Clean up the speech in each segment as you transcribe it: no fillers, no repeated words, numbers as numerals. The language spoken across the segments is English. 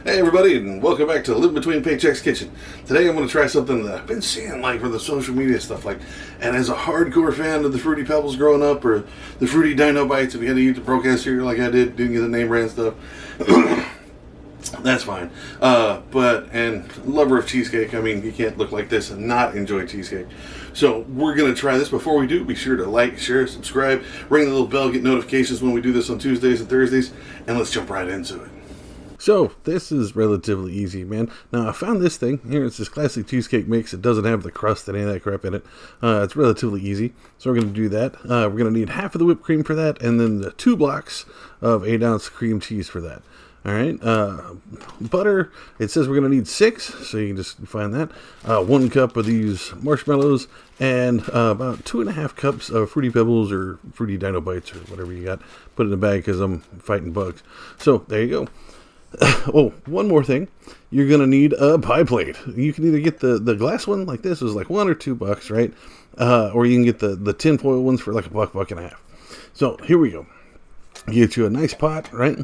Hey everybody, and welcome back to Living Between Paychecks Kitchen. Today I'm going to try something that I've been seeing for the social media stuff and as a hardcore fan of the Fruity Pebbles growing up, or the Fruity Dino Bites if you had to eat the broadcast cereal like I didn't get the name brand stuff. That's fine. And lover of cheesecake, I mean, you can't look like this and not enjoy cheesecake. So we're going to try this. Before we do, be sure to like, share, subscribe, ring the little bell, get notifications when we do this on Tuesdays and Thursdays, and let's jump right into it. So, this is relatively easy, man. Now, I found this thing. Here, it's this classic cheesecake mix. It doesn't have the crust and any of that crap in it. It's relatively easy. So, we're going to do that. We're going to need half of the whipped cream for that, and then the 2 blocks of 8-ounce cream cheese for that. All right. Butter, it says we're going to need 6, so you can just find that. 1 cup of these marshmallows, and about 2.5 cups of Fruity Pebbles or Fruity Dino Bites or whatever you got. Put it in a bag because I'm fighting bugs. So, there you go. Oh, one more thing. You're going to need a pie plate. You can either get the glass one like this, is like $1 or $2, right? Or you can get the tinfoil ones for like $1.50. So here we go. Get you a nice pot, right?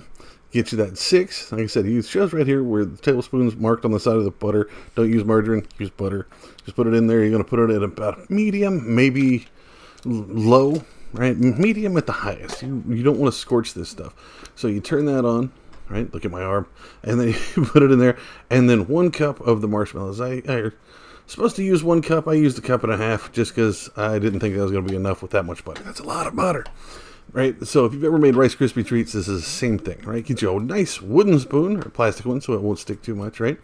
Get you that 6. Like I said, it shows right here where the tablespoon's marked on the side of the butter. Don't use margarine, use butter. Just put it in there. You're going to put it at about medium, maybe low, right? Medium at the highest. You don't want to scorch this stuff. So you turn that on. Right, look at my arm, and then you put it in there, and then 1 cup of the marshmallows. I supposed to use 1 cup. I used 1.5 cups just because I didn't think that was going to be enough with that much butter. That's a lot of butter, right? So if you've ever made Rice Krispie treats, this is the same thing, right? Get you a nice wooden spoon or plastic one so it won't stick too much, right?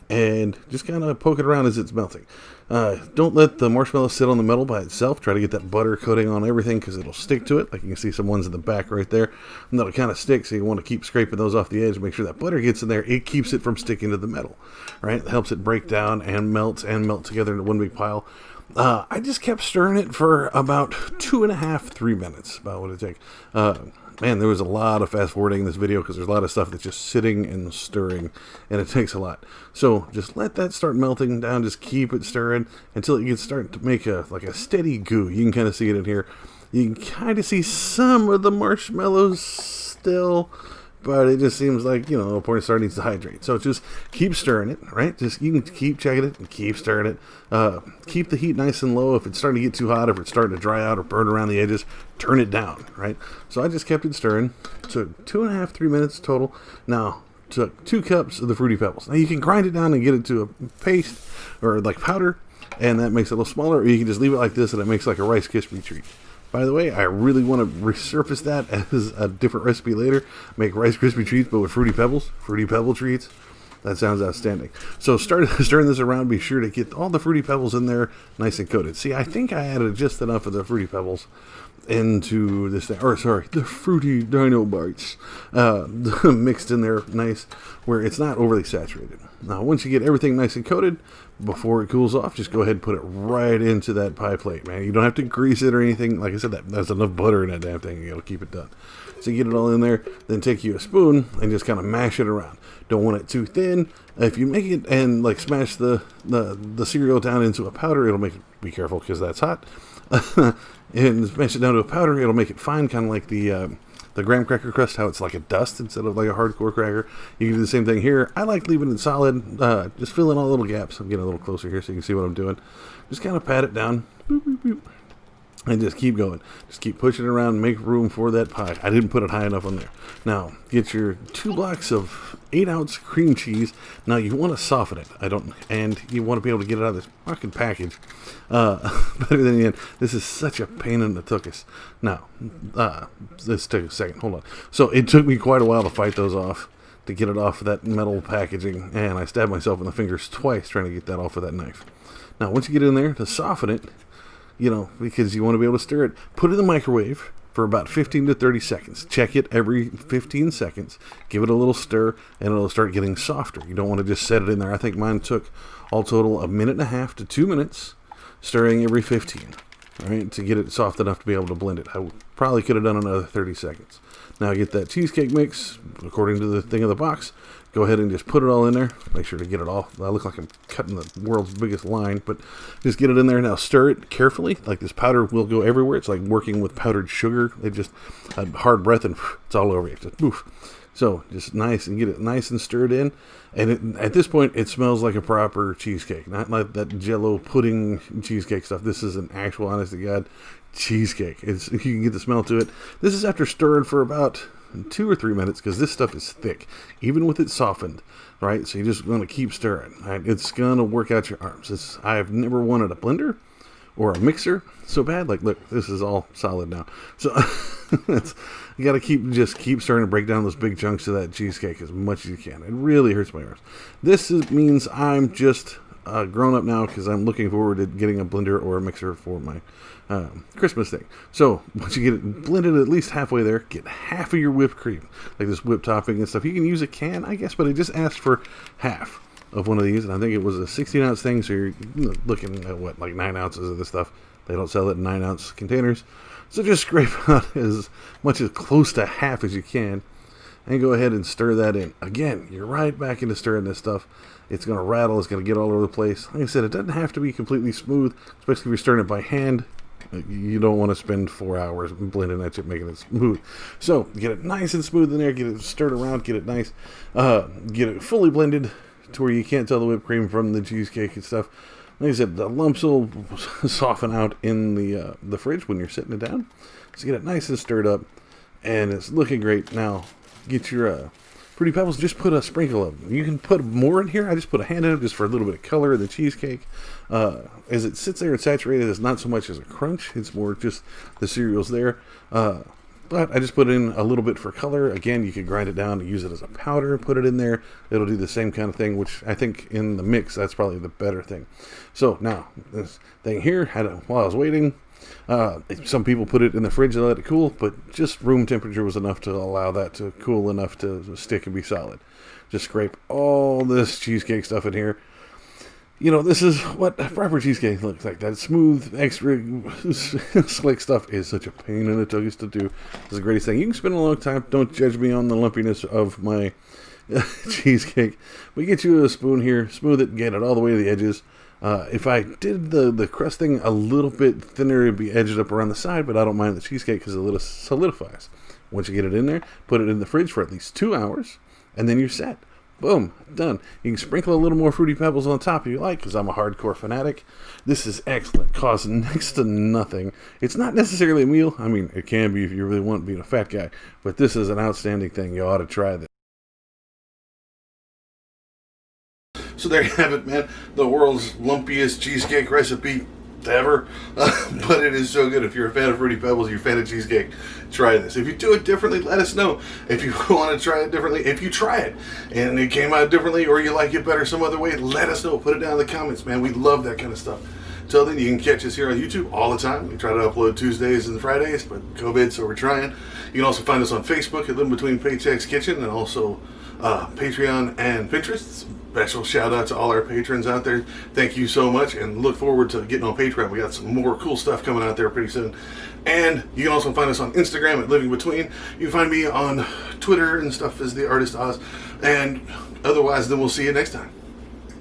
And just kind of poke it around as it's melting. Don't let the marshmallow sit on the metal by itself. Try to get that butter coating on everything because it'll stick to it. Like you can see some ones in the back right there. And that'll kind of stick, so you want to keep scraping those off the edge. Make sure that butter gets in there. It keeps it from sticking to the metal, right? It helps it break down and melt together into one big pile. I just kept stirring it for about 2.5, 3 minutes, about what it takes. Man, there was a lot of fast forwarding in this video because there's a lot of stuff that's just sitting and stirring, and it takes a lot. So just let that start melting down. Just keep it stirring until it gets starting to make a steady goo. You can kind of see it in here. You can kind of see some of the marshmallows still, but it just seems like, a porn star needs to hydrate. So just keep stirring it, right? Just you can keep checking it and keep stirring it. Keep the heat nice and low. If it's starting to get too hot, if it's starting to dry out or burn around the edges, turn it down, right? So I just kept it stirring. Took 2.5, 3 minutes total. Now, took 2 cups of the Fruity Pebbles. Now you can grind it down and get it to a paste or like powder, and that makes it a little smaller, or you can just leave it like this and it makes like a Rice Krispie treat. By the way, I really want to resurface that as a different recipe later. Make Rice Krispie treats, but with Fruity Pebbles. Fruity Pebble treats. That sounds outstanding. So start stirring this around. Be sure to get all the Fruity Pebbles in there nice and coated. See, I think I added just enough of the Fruity Pebbles into this thing. Or, sorry, the Fruity Dino Bites. Mixed in there nice, where it's not overly saturated. Now, once you get everything nice and coated, before it cools off, just go ahead and put it right into that pie plate, man. You don't have to grease it or anything. Like I said, there's enough butter in that damn thing. It'll keep it done. So you get it all in there, then take you a spoon and just kind of mash it around. Don't want it too thin. If you make it and smash the cereal down into a powder, it'll make it, be careful because that's hot. And smash it down to a powder, it'll make it fine, kind of like the graham cracker crust, how it's like a dust instead of like a hardcore cracker. You can do the same thing here. I like leaving it solid, just fill in all the little gaps. I'm getting a little closer here so you can see what I'm doing. Just kind of pat it down, boop, boop, boop, and just keep going. Just keep pushing it around, make room for that pie. I didn't put it high enough on there. Now, get your 2 blocks of 8-ounce cream cheese. Now, you want to soften it. And you want to be able to get it out of this fucking package better than the end. This is such a pain in the tuchus. Now, let's take a second. Hold on. So, it took me quite a while to fight those off, to get it off of that metal packaging, and I stabbed myself in the fingers twice trying to get that off with that knife. Now, once you get in there, to soften it, because you want to be able to stir it, put it in the microwave for about 15 to 30 seconds. Check it every 15 seconds. Give it a little stir, and it'll start getting softer. You don't want to just set it in there. I think mine took all total 1.5 to 2 minutes, stirring every 15, all right, to get it soft enough to be able to blend it. I probably could have done another 30 seconds. Now get that cheesecake mix, according to the thing of the box. Go ahead and just put it all in there. Make sure to get it all. I look like I'm cutting the world's biggest line, but just get it in there. Now stir it carefully. Like this powder will go everywhere. It's like working with powdered sugar. It just, a hard breath and it's all over you. Just poof. So just nice, and get it nice and stirred in. And at this point, it smells like a proper cheesecake, not like that Jello pudding cheesecake stuff. This is an actual, honest to God, cheesecake. You can get the smell to it. This is after stirring for about 2 or 3 minutes, because this stuff is thick, even with it softened, right? So you're just going to keep stirring. Right? It's going to work out your arms. I've never wanted a blender or a mixer so bad. Like, look, this is all solid now. So you got to keep starting to break down those big chunks of that cheesecake as much as you can. It really hurts my arms. Means I'm just grown up now, because I'm looking forward to getting a blender or a mixer for my Christmas thing. So once you get it blended at least halfway there, get half of your whipped cream, like this whipped topping and stuff. You can use a can, I guess, but I just asked for half of one of these, and I think it was a 16-ounce thing, so you're looking at like 9 ounces of this stuff. They don't sell it in 9-ounce containers, so just scrape out as much as close to half as you can, and go ahead and stir that in. Again, you're right back into stirring this stuff. It's going to rattle, it's going to get all over the place. Like I said, it doesn't have to be completely smooth, especially if you're stirring it by hand. You don't want to spend 4 hours blending that shit, making it smooth. So get it nice and smooth in there, get it stirred around, get it nice, get it fully blended to where you can't tell the whipped cream from the cheesecake and stuff. Like I said, the lumps will soften out in the fridge when you're sitting it down. So get it nice and stirred up, and it's looking great. Now, get your Fruity Pebbles, just put a sprinkle of them. You can put more in here. I just put a hand in it just for a little bit of color in the cheesecake. As it sits there and saturated, it's not so much as a crunch. It's more just the cereal's there. But I just put in a little bit for color. Again, you could grind it down and use it as a powder, put it in there. It'll do the same kind of thing, which I think in the mix, that's probably the better thing. So now, this thing here, while I was waiting, some people put it in the fridge and let it cool, but just room temperature was enough to allow that to cool enough to stick and be solid. Just scrape all this cheesecake stuff in here. You know, this is what proper cheesecake looks like. That smooth, extra slick stuff is such a pain in the tuchus to do. It's the greatest thing. You can spend a long time. Don't judge me on the lumpiness of my cheesecake. We get you a spoon here, smooth it, get it all the way to the edges. If I did the crust thing a little bit thinner, it'd be edged up around the side, but I don't mind the cheesecake because it solidifies. Once you get it in there, put it in the fridge for at least 2 hours, and then you're set. Boom, done. You can sprinkle a little more Fruity Pebbles on top if you like, because I'm a hardcore fanatic. This is excellent. Costs next to nothing. It's not necessarily a meal. I mean, it can be if you really want being a fat guy, but this is an outstanding thing. You ought to try this. So there you have it, man. The world's lumpiest cheesecake recipe ever. But it is so good. If you're a fan of Fruity Pebbles, you're a fan of cheesecake, try this. If you do it differently, let us know. If you want to try it differently, if you try it and it came out differently or you like it better some other way, let us know. Put it down in the comments, man. We love that kind of stuff. Till then, you can catch us here on YouTube all the time. We try to upload Tuesdays and Fridays, but COVID, so we're trying. You can also find us on Facebook at Living Between Paychecks Kitchen, and also Patreon and Pinterest. Special shout out to all our patrons out there. Thank you so much, and look forward to getting on Patreon. We got some more cool stuff coming out there pretty soon. And you can also find us on Instagram at Living Between. You can find me on Twitter and stuff as the Artist Oz. And otherwise, then we'll see you next time.